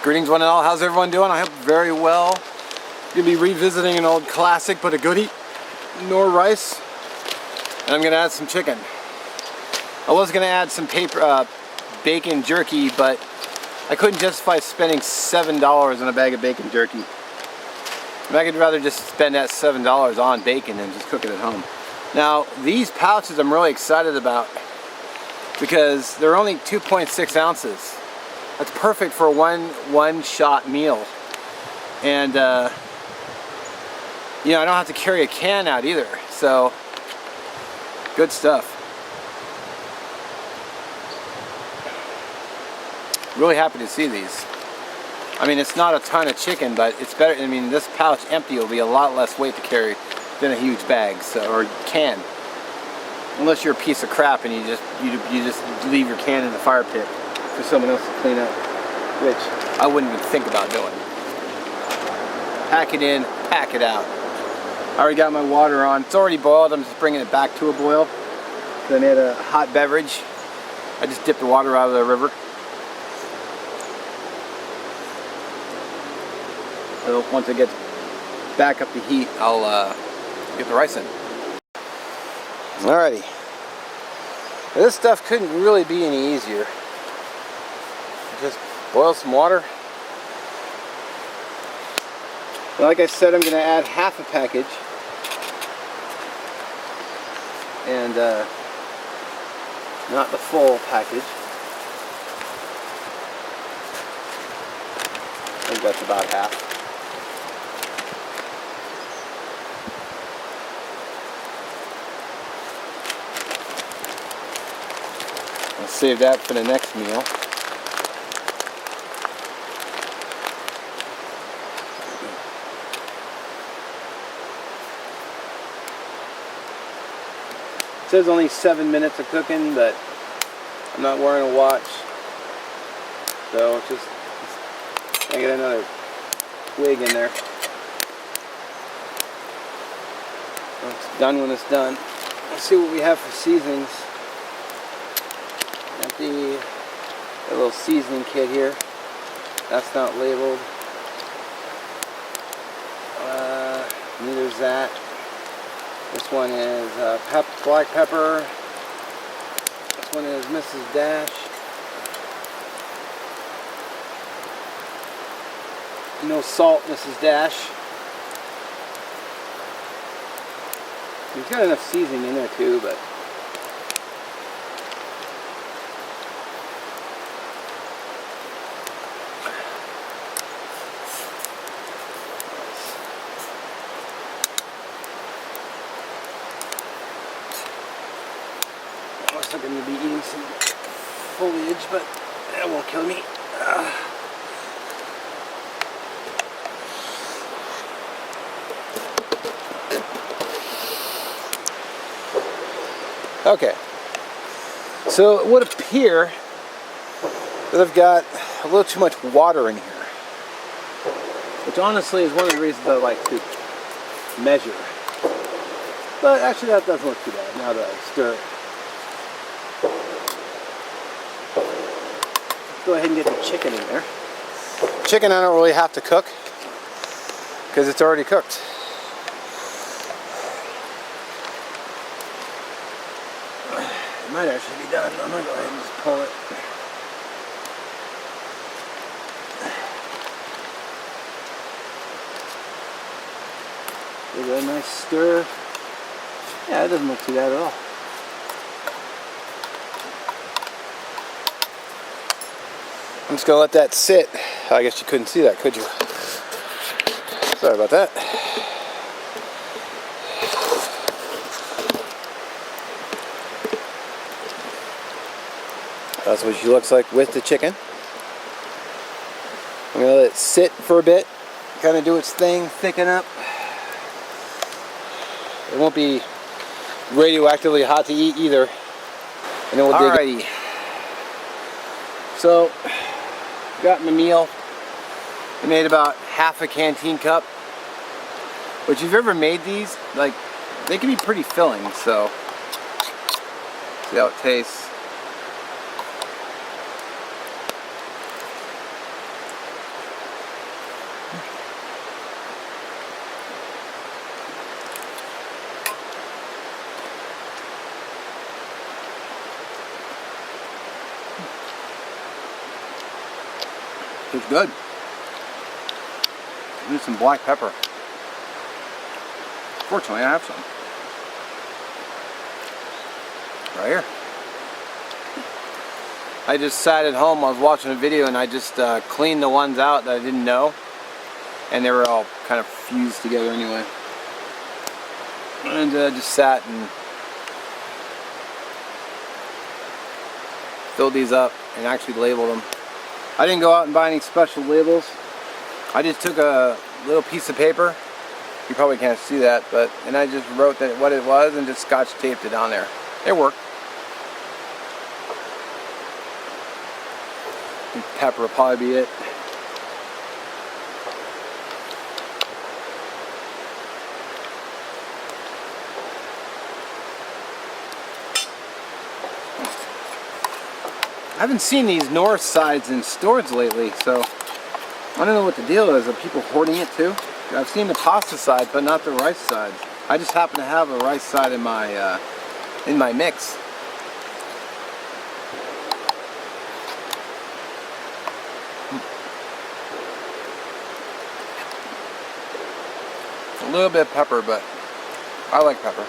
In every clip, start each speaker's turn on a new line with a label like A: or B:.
A: Greetings one and all, how's everyone doing? I hope very well. Gonna be revisiting an old classic but a goodie, Knorr rice. And I'm gonna add some chicken. I was gonna add some bacon jerky, but I couldn't justify spending $7 on a bag of bacon jerky. I could rather just spend that $7 on bacon and just cook it at home. Now, these pouches I'm really excited about because they're only 2.6 ounces. That's perfect for a one-shot meal. And, you know, I don't have to carry a can out either. So, good stuff. Really happy to see these. I mean, it's not a ton of chicken, but it's better. I mean, this pouch empty will be a lot less weight to carry than a huge bag, so, or can. Unless you're a piece of crap and you just leave your can in the fire pit for someone else to clean up, which I wouldn't even think about doing. Pack it in, pack it out. I already got my water on. It's already boiled. I'm just bringing it back to a boil. I made a hot beverage. I just dipped the water out of the river. So once it gets back up to heat, I'll get the rice in. Alrighty. This stuff couldn't really be any easier. Just boil some water. And like I said, I'm going to add half a package. And not the full package. I think that's about half. I'll save that for the next meal. It says only 7 minutes of cooking, but I'm not wearing a watch, so just I get another wig in there. It's done when it's done. Let's see what we have for seasonings. Got the little seasoning kit here. That's not labeled. Neither's that. This one is black pepper. This one is Mrs. Dash. No salt, Mrs. Dash. There's got enough seasoning in there too, but looks like I'm going to be eating some foliage, but that won't kill me. Okay, so it would appear that I've got a little too much water in here, which honestly is one of the reasons I like to measure. But actually that doesn't look too bad now that I stir it. Let's go ahead and get the chicken in there. Chicken I don't really have to cook because it's already cooked. It might actually be done. I'm going to go ahead and just pull it. Give it a nice stir. Yeah, it doesn't look too bad at all. I'm just going to let that sit. I guess you couldn't see that, could you? Sorry about that. That's what she looks like with the chicken. I'm going to let it sit for a bit, kind of do its thing, thicken up. It won't be radioactively hot to eat either. And then we'll dig it. So, got my meal. I made about half a canteen cup. But if you've ever made these, like, they can be pretty filling, so see how it tastes. Tastes good. Need some black pepper. Fortunately, I have some. Right here. I just sat at home, I was watching a video, and I just cleaned the ones out that I didn't know. And they were all kind of fused together anyway. And just sat and filled these up and actually labeled them. I didn't go out and buy any special labels. I just took a little piece of paper. You probably can't see that, and I just wrote that what it was and just scotch taped it on there. It worked. And pepper will probably be it. I haven't seen these Knorr sides in stores lately, so I don't know what the deal is. Are people hoarding it too? I've seen the pasta side, but not the rice side. I just happen to have a rice side in my mix. A little bit of pepper, but I like pepper.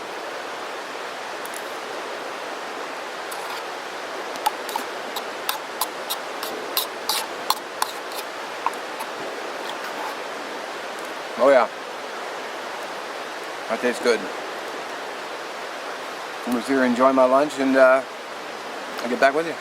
A: Oh yeah, that tastes good. I'm just here to enjoy my lunch, and I'll get back with you.